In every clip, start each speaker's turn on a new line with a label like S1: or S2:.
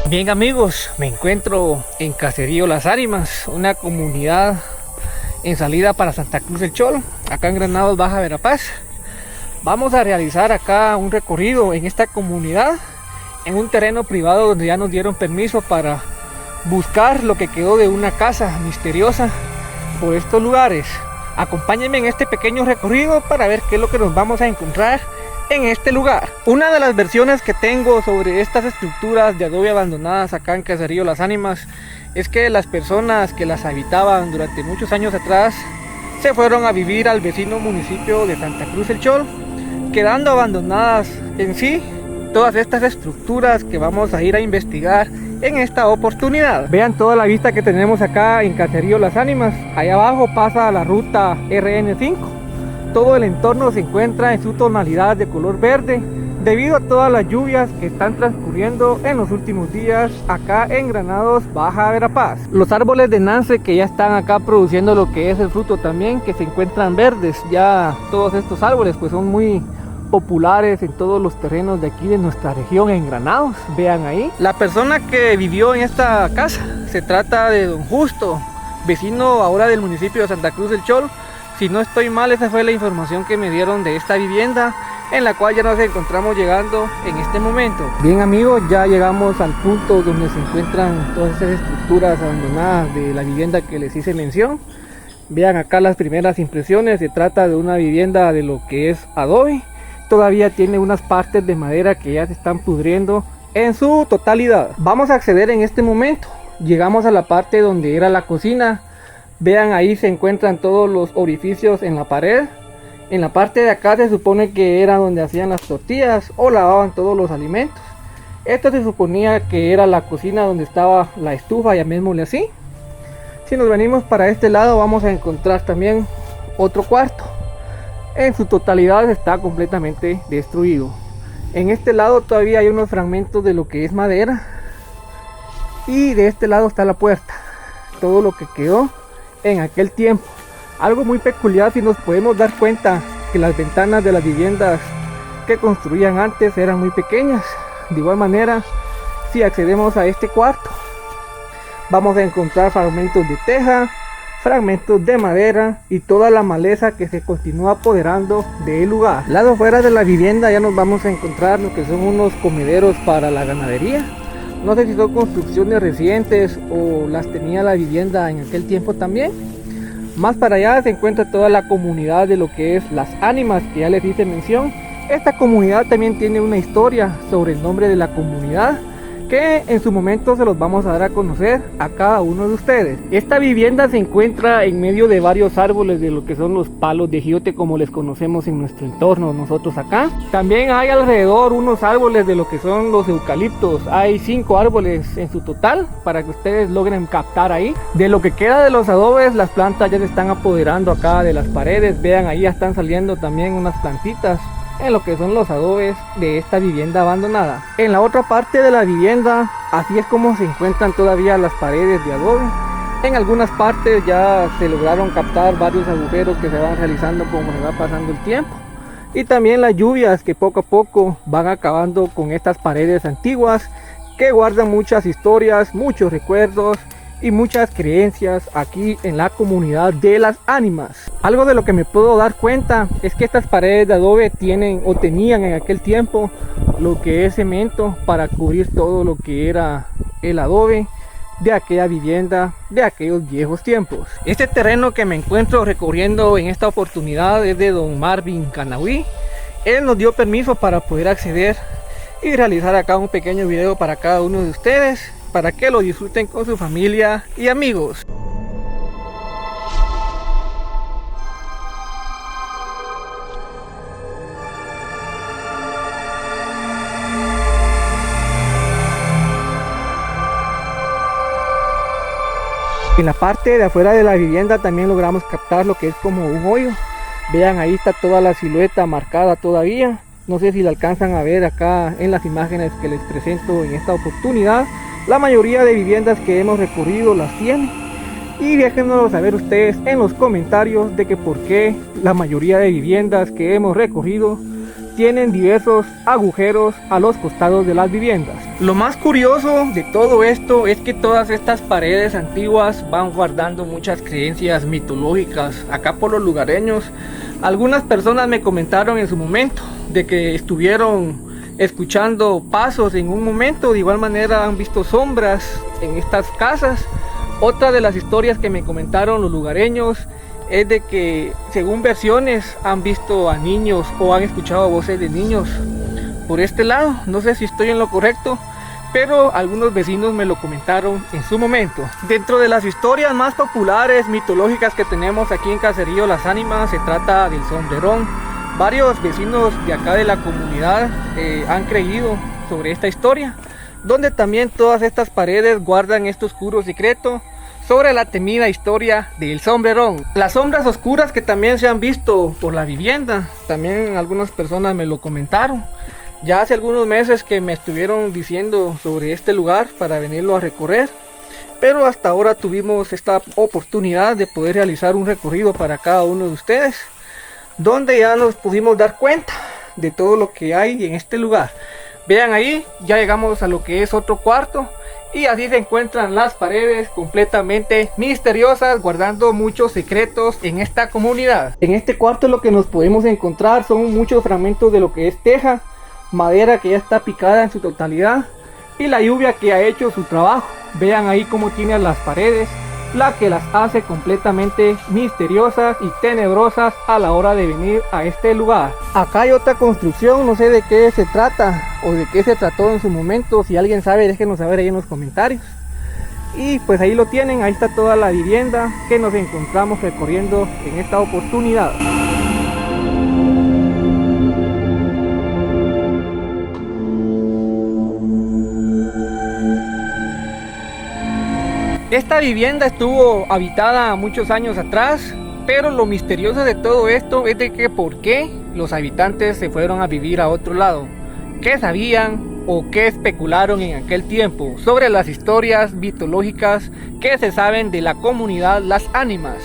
S1: Bien amigos, me encuentro en Caserío Las Ánimas, una comunidad en salida para Santa Cruz del Cholo, acá en Granados, Baja Verapaz. Vamos a realizar acá un recorrido en esta comunidad, en un terreno privado donde ya nos dieron permiso para buscar lo que quedó de una casa misteriosa por estos lugares. Acompáñenme en este pequeño recorrido para ver qué es lo que nos vamos a encontrar en este lugar. Una de las versiones que tengo sobre estas estructuras de adobe abandonadas acá en Caserío Las Ánimas es que las personas que las habitaban durante muchos años atrás se fueron a vivir al vecino municipio de Santa Cruz del Cholo, quedando abandonadas en sí todas estas estructuras que vamos a ir a investigar en esta oportunidad. Vean toda la vista que tenemos acá en Caserío Las Ánimas. Allá abajo pasa la ruta RN5. Todo el entorno se encuentra en su tonalidad de color verde debido a todas las lluvias que están transcurriendo en los últimos días acá en Granados, Baja Verapaz. Los árboles de Nance que ya están acá produciendo lo que es el fruto también, que se encuentran verdes. Ya todos estos árboles pues son muy populares en todos los terrenos de aquí de nuestra región en Granados. Vean ahí. La persona que vivió en esta casa se trata de don Justo, vecino ahora del municipio de Santa Cruz del Cholo. Si no estoy mal, esa fue la información que me dieron de esta vivienda, en la cual ya nos encontramos llegando en este momento. Bien amigos, ya llegamos al punto donde se encuentran todas estas estructuras abandonadas de la vivienda que les hice mención. Vean acá las primeras impresiones. Se trata de una vivienda de lo que es adobe. Todavía tiene unas partes de madera que ya se están pudriendo en su totalidad. Vamos a acceder en este momento. Llegamos a la parte donde era la cocina. Vean, ahí se encuentran todos los orificios en la pared. En la parte de acá se supone que era donde hacían las tortillas o lavaban todos los alimentos. Esto se suponía que era la cocina donde estaba la estufa, llamémosle así. Si nos venimos para este lado vamos a encontrar también otro cuarto. En su totalidad está completamente destruido. En este lado todavía hay unos fragmentos de lo que es madera. Y de este lado está la puerta. Todo lo que quedó en aquel tiempo. Algo muy peculiar, si nos podemos dar cuenta que las ventanas de las viviendas que construían antes eran muy pequeñas. De igual manera, si accedemos a este cuarto, vamos a encontrar fragmentos de teja, fragmentos de madera y toda la maleza que se continúa apoderando del lugar. Al lado fuera de la vivienda ya nos vamos a encontrar lo que son unos comederos para la ganadería. No sé si son construcciones recientes o las tenía la vivienda en aquel tiempo también. Más para allá se encuentra toda la comunidad de lo que es Las Ánimas, que ya les hice mención. Esta comunidad también tiene una historia sobre el nombre de la comunidad, que en su momento se los vamos a dar a conocer a cada uno de ustedes. Esta vivienda se encuentra en medio de varios árboles de lo que son los palos de giote, como les conocemos en nuestro entorno nosotros acá. También hay alrededor unos árboles de lo que son los eucaliptos. Hay 5 árboles en su total para que ustedes logren captar ahí. De lo que queda de los adobes, las plantas ya se están apoderando acá de las paredes. Vean, ahí ya están saliendo también unas plantitas en lo que son los adobes de esta vivienda abandonada. En la otra parte de la vivienda, así es como se encuentran todavía las paredes de adobe. En algunas partes ya se lograron captar varios agujeros que se van realizando como se va pasando el tiempo. Y también las lluvias que poco a poco van acabando con estas paredes antiguas que guardan muchas historias, muchos recuerdos y muchas creencias aquí en la comunidad de Las Ánimas. Algo de lo que me puedo dar cuenta es que estas paredes de adobe tienen o tenían en aquel tiempo lo que es cemento para cubrir todo lo que era el adobe de aquella vivienda de aquellos viejos tiempos. Este terreno que me encuentro recorriendo en esta oportunidad es de don Marvin Canahui. Él nos dio permiso para poder acceder y realizar acá un pequeño video para cada uno de ustedes, para que lo disfruten con su familia y amigos. En la parte de afuera de la vivienda también logramos captar lo que es como un hoyo. Vean, ahí está toda la silueta marcada todavía. No sé si la alcanzan a ver acá en las imágenes que les presento en esta oportunidad. La mayoría de viviendas que hemos recorrido las tienen. Y déjenos saber ustedes en los comentarios de que por qué la mayoría de viviendas que hemos recorrido tienen diversos agujeros a los costados de las viviendas. Lo más curioso de todo esto es que todas estas paredes antiguas van guardando muchas creencias mitológicas acá por los lugareños. Algunas personas me comentaron en su momento de que estuvieron escuchando pasos en un momento, de igual manera han visto sombras en estas casas. Otra de las historias que me comentaron los lugareños es de que, según versiones, han visto a niños o han escuchado voces de niños por este lado. No sé si estoy en lo correcto, pero algunos vecinos me lo comentaron en su momento. Dentro de las historias más populares, mitológicas que tenemos aquí en Caserío Las Ánimas, se trata del sombrerón. Varios vecinos de acá de la comunidad han creído sobre esta historia, donde también todas estas paredes guardan este oscuro secreto sobre la temida historia del sombrerón. Las sombras oscuras que también se han visto por la vivienda, también algunas personas me lo comentaron. Ya hace algunos meses que me estuvieron diciendo sobre este lugar para venirlo a recorrer, pero hasta ahora tuvimos esta oportunidad de poder realizar un recorrido para cada uno de ustedes, donde ya nos pudimos dar cuenta de todo lo que hay en este lugar. Vean ahí, ya llegamos a lo que es otro cuarto, y así se encuentran las paredes completamente misteriosas, guardando muchos secretos en esta comunidad. En este cuarto lo que nos podemos encontrar son muchos fragmentos de lo que es teja, madera que ya está picada en su totalidad, y la lluvia que ha hecho su trabajo. Vean ahí cómo tiene las paredes, la que las hace completamente misteriosas y tenebrosas a la hora de venir a este lugar. Acá hay otra construcción, no sé de qué se trata o de qué se trató en su momento. Si alguien sabe, déjenos saber ahí en los comentarios. Y pues ahí lo tienen, ahí está toda la vivienda que nos encontramos recorriendo en esta oportunidad. Esta vivienda estuvo habitada muchos años atrás, pero lo misterioso de todo esto es de que por qué los habitantes se fueron a vivir a otro lado. ¿Qué sabían o qué especularon en aquel tiempo sobre las historias mitológicas que se saben de la comunidad Las Ánimas?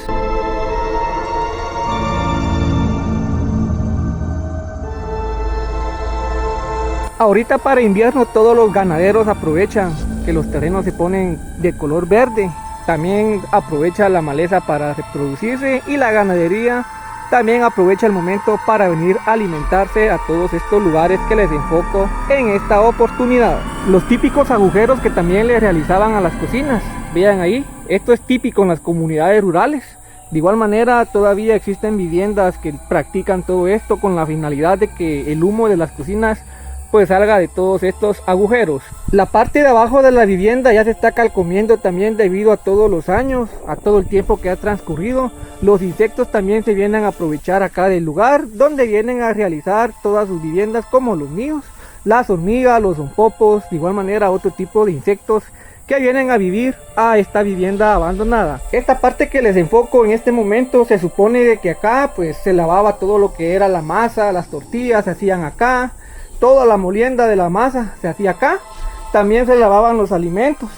S1: Ahorita para invierno todos los ganaderos aprovechan que los terrenos se ponen de color verde. También aprovecha la maleza para reproducirse, y la ganadería también aprovecha el momento para venir a alimentarse a todos estos lugares que les enfoco en esta oportunidad. Los típicos agujeros que también le realizaban a las cocinas, vean ahí, esto es típico en las comunidades rurales. De igual manera todavía existen viviendas que practican todo esto con la finalidad de que el humo de las cocinas pues salga de todos estos agujeros. La parte de abajo de la vivienda ya se está calcomiendo también debido a todos los años, a todo el tiempo que ha transcurrido. Los insectos también se vienen a aprovechar acá del lugar, donde vienen a realizar todas sus viviendas, como los nidos, las hormigas, los zompopos, de igual manera otro tipo de insectos que vienen a vivir a esta vivienda abandonada. Esta parte que les enfoco en este momento, se supone de que acá pues se lavaba todo lo que era la masa, las tortillas se hacían acá. Toda la molienda de la masa se hacía acá. También se lavaban los alimentos.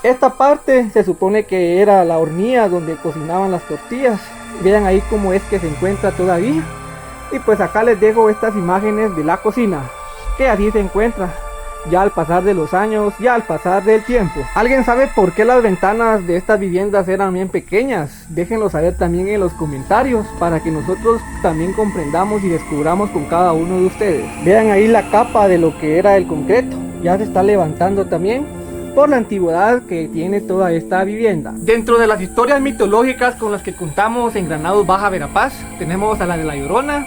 S1: Esta parte se supone que era la hornilla donde cocinaban las tortillas. Vean ahí cómo es que se encuentra todavía. Y pues acá les dejo estas imágenes de la cocina, que así se encuentra ya al pasar de los años, ya al pasar del tiempo. ¿Alguien sabe por qué las ventanas de estas viviendas eran bien pequeñas? Déjenlo saber también en los comentarios, para que nosotros también comprendamos y descubramos con cada uno de ustedes. Vean ahí la capa de lo que era el concreto, ya se está levantando también por la antigüedad que tiene toda esta vivienda. Dentro de las historias mitológicas con las que contamos en Granados Baja Verapaz, tenemos a la de la Llorona,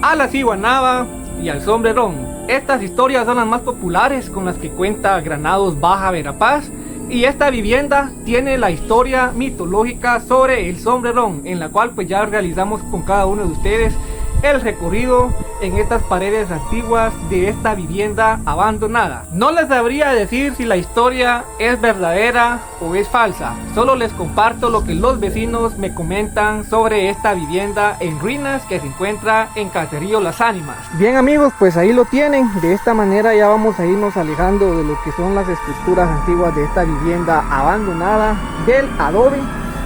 S1: a la Ciguanaba y al sombrerón. Estas historias son las más populares con las que cuenta Granados Baja Verapaz, y esta vivienda tiene la historia mitológica sobre el sombrerón, en la cual pues ya realizamos con cada uno de ustedes el recorrido en estas paredes antiguas de esta vivienda abandonada. No les sabría decir si la historia es verdadera o es falsa, solo les comparto lo que los vecinos me comentan sobre esta vivienda en ruinas que se encuentra en Caserío Las Ánimas. Bien amigos, pues ahí lo tienen. De esta manera ya vamos a irnos alejando de lo que son las estructuras antiguas de esta vivienda abandonada del adobe.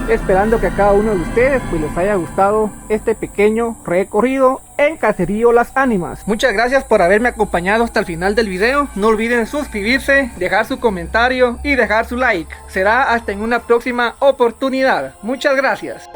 S1: esperando que a cada uno de ustedes pues les haya gustado este pequeño recorrido en Caserío Las Ánimas. Muchas gracias por haberme acompañado hasta el final del video. No olviden suscribirse, dejar su comentario y dejar su like. Será hasta en una próxima oportunidad. Muchas gracias.